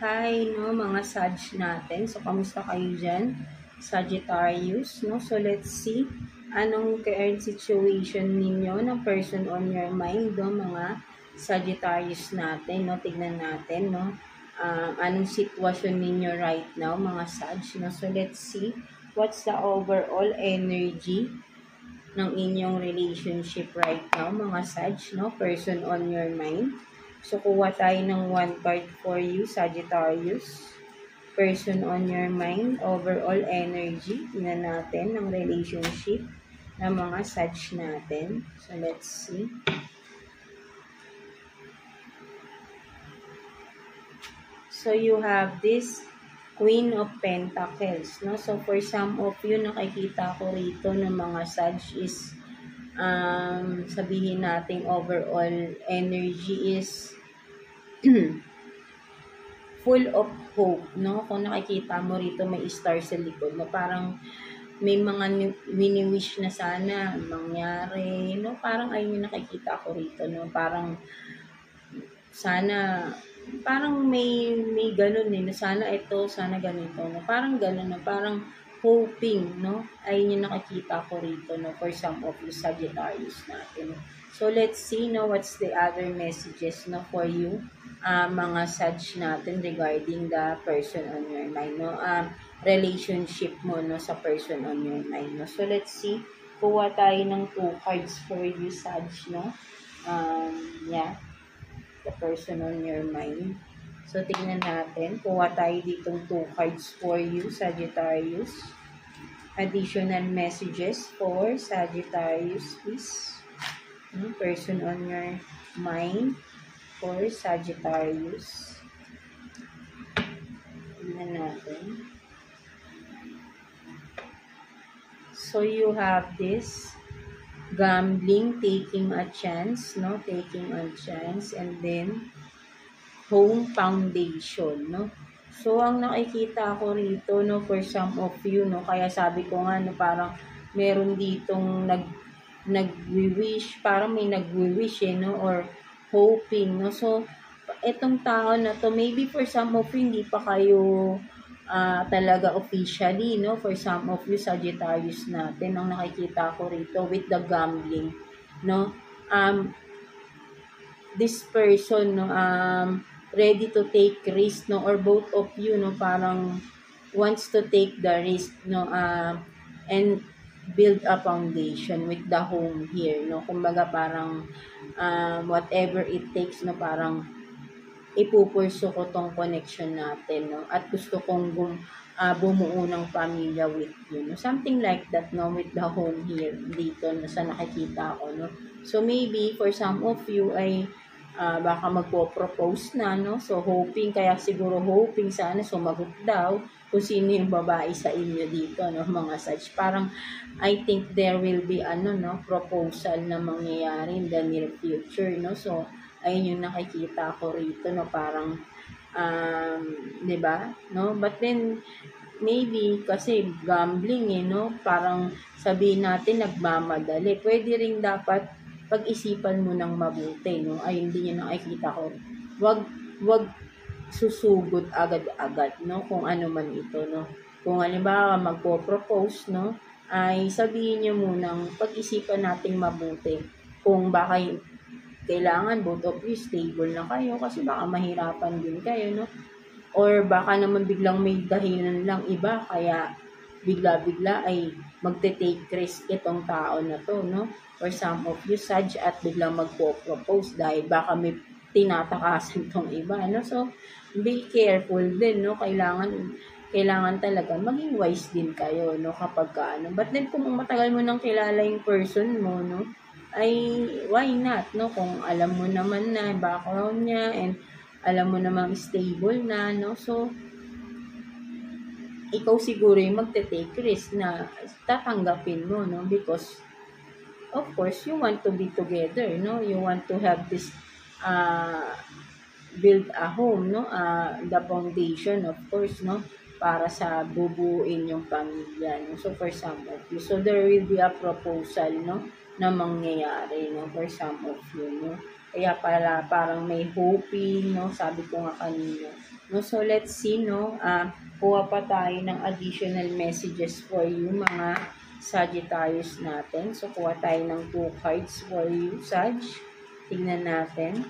Hi, no, mga Sag natin. So, kamusta kayo dyan? Sagittarius, no? So, let's see anong current situation ninyo ng person on your mind, no, mga Sagittarius natin, no? Tignan natin, no? Anong sitwasyon ninyo right now, mga Sag, no? So, let's see what's the overall energy ng inyong relationship right now, mga Sag, no? Person on your mind. So, kuha tayo ng one card for you, Sagittarius. Person on your mind, overall energy. Tingnan natin ng relationship ng mga Sag natin. So, let's see. So, you have this Queen of Pentacles, no? So, for some of you, nakikita ko rito ng mga Sag is sabihin natin overall energy is full of hope, no? Kung nakikita mo rito may star sa likod, no? Parang may mga wini-wish na sana mangyari, no? Parang ayun yung nakikita ko rito, no? Parang sana parang may ganun na sana ito, sana ganito, no? Parang ganun, no? Parang hoping, no? Ayun yung nakikita ko rito, no? For some of you Sagittarius natin. So, let's see, no? What's the other messages, no? For you, mga Sag natin regarding the person on your mind, no? Relationship mo, no? Sa person on your mind, no? So, let's see. Kuha tayo ng 2 cards for you, Sag, no? Yeah. The person on your mind. So, tingnan natin. Kuha tayo ditong 2 cards for you, Sagittarius. Additional messages for Sagittarius, please. Person on your mind for Sagittarius. Tingnan natin. So, you have this gambling, taking a chance, no? Taking a chance, and then home foundation, no? So, ang nakikita ko rito, no, for some of you, no, kaya sabi ko nga, no, parang meron ditong nag-wish, parang may nag-wish, no, or hoping, no? So, itong tao na to, maybe for some of you, hindi pa kayo talaga officially, no? For some of you Sagittarius natin, ang nakikita ko rito with the gambling, no? This person, no, ready to take risk, no? Or both of you, no, parang wants to take the risk, no, and build a foundation with the home here, no? Kumbaga parang whatever it takes, no, parang ipupurso ko tong connection natin, no? At gusto kong bumuo ng pamilya with you, no? Something like that, no? With the home here, dito, no? Sa nakikita ko, no? So, maybe, for some of you, ay baka magpo-propose na, no? So, hoping, kaya siguro hoping sana sumagot daw kung sino yung babae sa inyo dito, no? Mga such. Parang, I think there will be, no? Proposal na mangyayari in the near future, no? So, ayun yung nakikita ko rito, no, parang, 'di ba, no? But then, maybe, kasi gambling, no, parang sabihin natin nagmamadali. Pwede rin dapat pag-isipan mo ng mabuti, no? Ayun din yung nakikita ko. Wag susugod agad-agad, no, kung ano man ito, no? Kung halimbawa magpo-propose, no, ay sabihin niyo munang pag-isipan nating mabuti kung baka kailangan both of you stable na kayo kasi baka mahirapan din kayo, no? Or baka naman biglang may dahilan lang iba kaya bigla-bigla ay magte-take risk itong tao na to, no? For some of you, Sag, at biglang magpo-propose dahil baka may tinatakasan tong iba, no? So, be careful din, no? Kailangan talaga maging wise din kayo, no? Kapag ano. But then, kung matagal mo nang kilala yung person mo, no? Ay why not, no? Kung alam mo naman na background niya and alam mo namang stable na, no? So, ikaw siguro yung magte-take risk na tatanggapin mo, no? Because, of course, you want to be together, no? You want to have this, build a home, no? The foundation, of course, no? Para sa bubuin yung pamilya, no? So, for some of you. So, there will be a proposal, no? Na mangyayari, no? For some of you, no? Kaya pala parang may hoping, no? Sabi ko nga kanina. No? So, let's see, no? Kuha pa tayo ng additional messages for you, mga Sagittarius natin. So, kuha tayo ng 2 cards for you, Sag. Tingnan natin.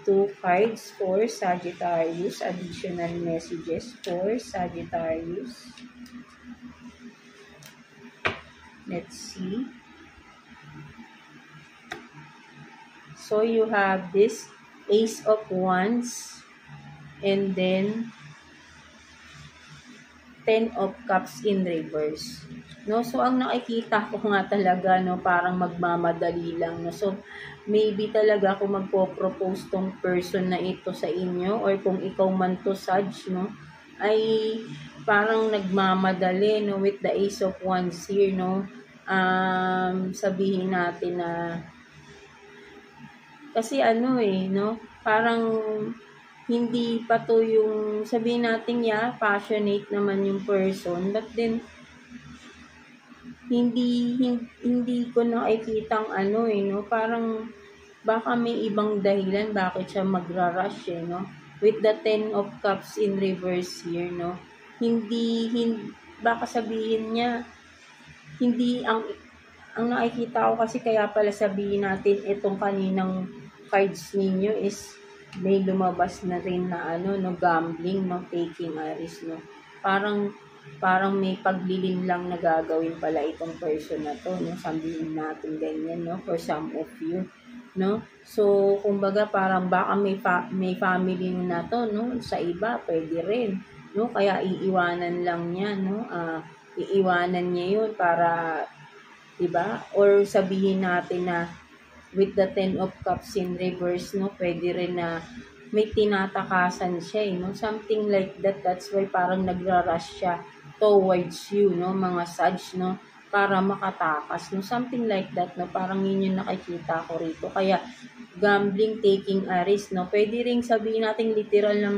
2 cards for Sagittarius, additional messages for Sagittarius. Let's see. So, you have this Ace of Wands and then 10 of Cups in reverse. No, so ang nakikita ko nga talaga, no, parang magmamadali lang, no. So maybe talaga kung magpo-propose tong person na ito sa inyo, or kung ikaw man to, Sag, no, ay parang nagmamadali, no, with the Ace of Wands here, no. Sabihin natin na kasi ano no, parang hindi pa to yung, sabihin natin, passionate naman yung person, but then hindi ko nakikitang no, parang baka may ibang dahilan bakit siya magra-rush, no, with the 10 of Cups in reverse here, no, hindi baka sabihin niya, hindi ang nakikita ko kasi, kaya pala sabihin natin itong kaninang cards ninyo is may lumabas na rin na no, gambling, no, taking a risk, no. Parang may paglilim lang na gagawin pala itong person na to, no. Sabihin natin ganyan, no, for some of you, no. So, kumbaga parang baka may family na to, no. Sa iba, pwede rin, no. Kaya iiwanan lang niya, no. Iiwanan niya yun para, diba? Or sabihin natin na with the 10 of Cups in reverse, no, pwede rin na may tinatakasan siya, no, something like that. That's why parang nagra-rush siya towards you, no, mga Sag, no, para makatakas, no, something like that, no, parang yun yung nakikita ko rito. Kaya gambling, taking a risk, no, pwede ring sabihin natin literal na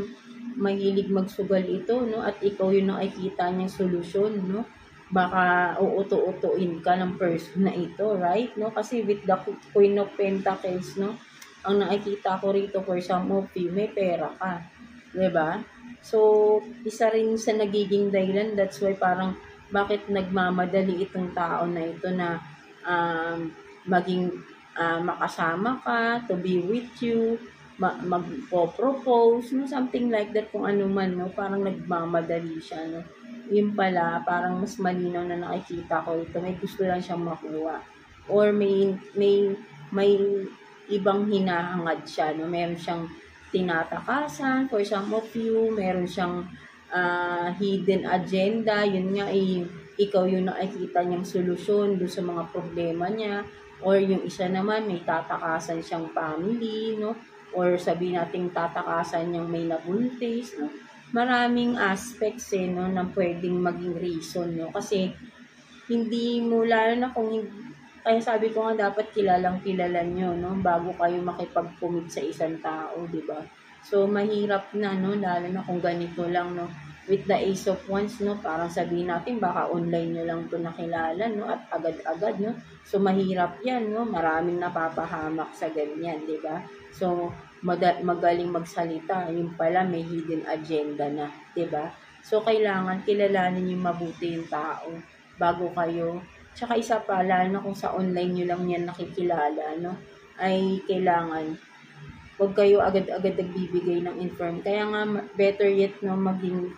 mahilig magsugal ito, no, at ikaw yung nakikita niyang solusyon, no. Baka uuto-utuin ka ng person na ito, right? No? Kasi with the Queen of Pentacles, no, ang nakikita ko rito for some of you, may pera ka. Diba? So, isa rin sa nagiging dahilan, that's why parang bakit nagmamadali itong tao na ito na maging makasama ka, to be with you, magpo-propose, no, something like that, kung ano man, no, parang nagmamadali siya, no. Yun pala, parang mas malinaw na nakikita ko ito, may gusto lang siyang makuha, or may ibang hinahangad siya, no, meron siyang tinatakasan for some of you, meron siyang hidden agenda, yun nga, ikaw yung nakikita niyang solusyon doon sa mga problema niya, or yung isa naman may tatakasan siyang family, no, or sabihin natin tatakasan niyang may nabuntis, no. Maraming aspects no, na pwedeng maging reason, no, kasi hindi mo, lalo na kung kaya sabi ko nga dapat kilala nyo, no, bago kayo makipag-commit sa isang tao, di ba? So mahirap na, no, lalo na kung ganito lang, no, with the Ace of Wands, no, parang sabihin natin baka online nyo lang to nakilala, no, at agad-agad, no. So mahirap yan, no, maraming napapahamak sa ganyan, di ba? So magaling magsalita, yung pala may hidden agenda na, 'di ba? So kailangan kilalanin niyo mabuti yung tao bago kayo. Tsaka isa pa, lalo na kung sa online niyo lang yan nakikilala, no, ay kailangan wag kayo agad-agad nagbibigay ng Kaya nga better yet, no, maging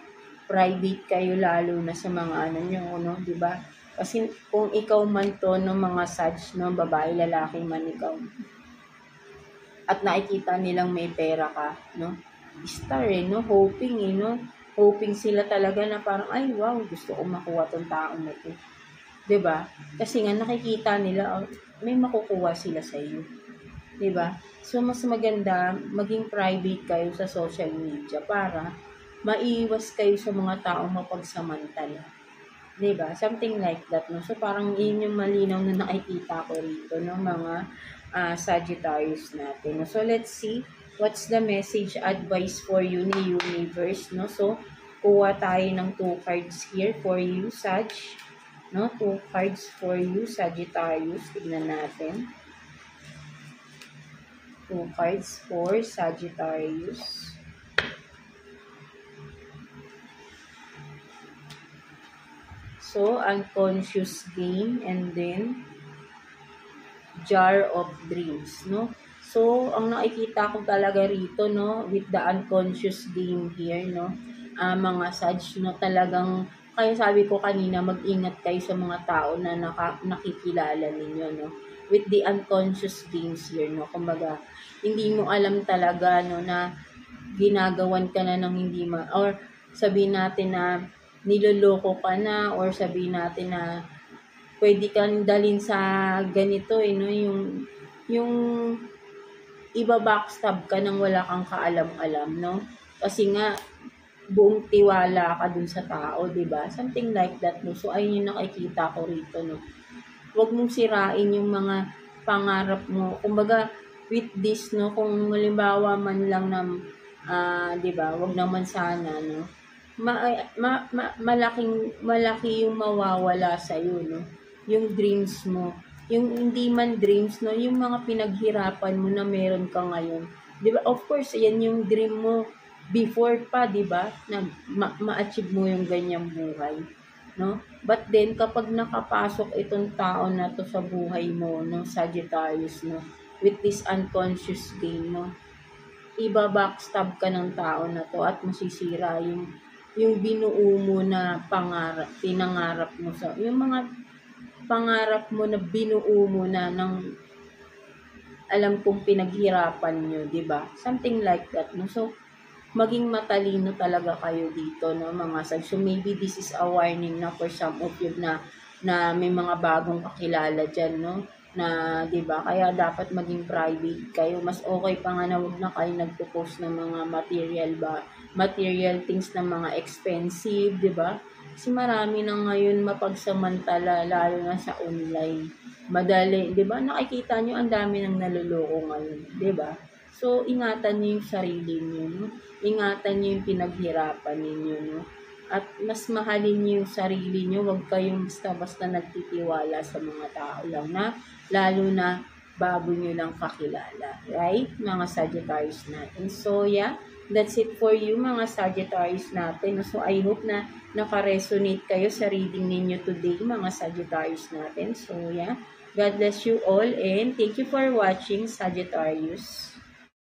private kayo, lalo na sa mga niyo, no, 'di ba? Kasi kung ikaw man to, no, mga Sag, no, babae, lalaki man ikaw, at nakikita nilang may pera ka, no, star no, hoping no, hoping sila talaga na parang, ay wow, gusto ko makuha tong tao na to, 'di ba? Kasi nga nakikita nila may makukuha sila sa iyo, 'di ba? So mas maganda maging private kayo sa social media para maiwas kayo sa mga taong mapagsamantala, 'di ba? Something like that, no. So parang yun yung malinaw na nakikita ko rito, no, mga Sagittarius natin. So let's see what's the message advice for you ni universe, no. So kuha tayo ng 2 cards here for you, Sag, no, 2 cards for you, Sagittarius. Tignan natin. 2 cards for Sagittarius. So, unconscious game, and then jar of dreams, no? So, ang nakikita ko talaga rito, no, with the unconscious game here, no, mga Sag, no, talagang, kaya sabi ko kanina, mag-ingat kayo sa mga tao na nakikilala ninyo, no, with the unconscious games here, no, kumbaga, hindi mo alam talaga, no, na ginagawan ka na ng hindi or sabihin natin na niloloko ka na, or sabihin natin na pwede kang dalhin sa ganito, no, yung iba-backstab ka nang wala kang kaalam-alam, no? Kasi nga, buong tiwala ka dun sa tao, di ba? Something like that, no? So, ayun yung nakikita ko rito, no? Huwag mong sirain yung mga pangarap mo. Kumbaga, with this, no, kung halimbawa man lang na, di ba, wag naman sana, no? Malaki yung mawawala sa'yo, no? Yung dreams mo. Yung hindi man dreams, no? Yung mga pinaghirapan mo na meron ka ngayon. Di ba? Of course, yan yung dream mo before pa, di ba? Na ma-achieve mo yung ganyang buhay. No? But then, kapag nakapasok itong tao na to sa buhay mo, no? Sagittarius, no? With this unconscious game, no? Iba-backstab ka ng tao na to at masisira yung binuo mo na pangarap, pinangarap mo sa, yung mga pangarap mo na binuo mo na ng alam kong pinaghirapan nyo, di ba? Something like that, no? So, maging matalino talaga kayo dito, no, mga Sag. So, maybe this is a warning na for some of you na may mga bagong kakilala dyan, no? Na, di ba? Kaya dapat maging private kayo. Mas okay pa nga na huwag na kayo nagpo-post ng mga material things na mga expensive, di ba? Kasi marami na ngayon mapagsamantala, lalo na sa online. Madali, di ba? Nakikita nyo, ang dami nang naluloko ngayon, di ba? So, ingatan nyo yung sarili nyo, no? Ingatan nyo yung pinaghirapan ninyo, no? At mas mahalin nyo yung sarili nyo. Huwag kayong basta-basta nagtitiwala sa mga tao lang na, lalo na bago nyo lang kakilala. Right? Mga Sagittarius natin. So, yeah. That's it for you, mga Sagittarius natin. So, I hope na naka-resonate kayo sa reading ninyo today, mga Sagittarius natin. So, yeah. God bless you all, and thank you for watching, Sagittarius.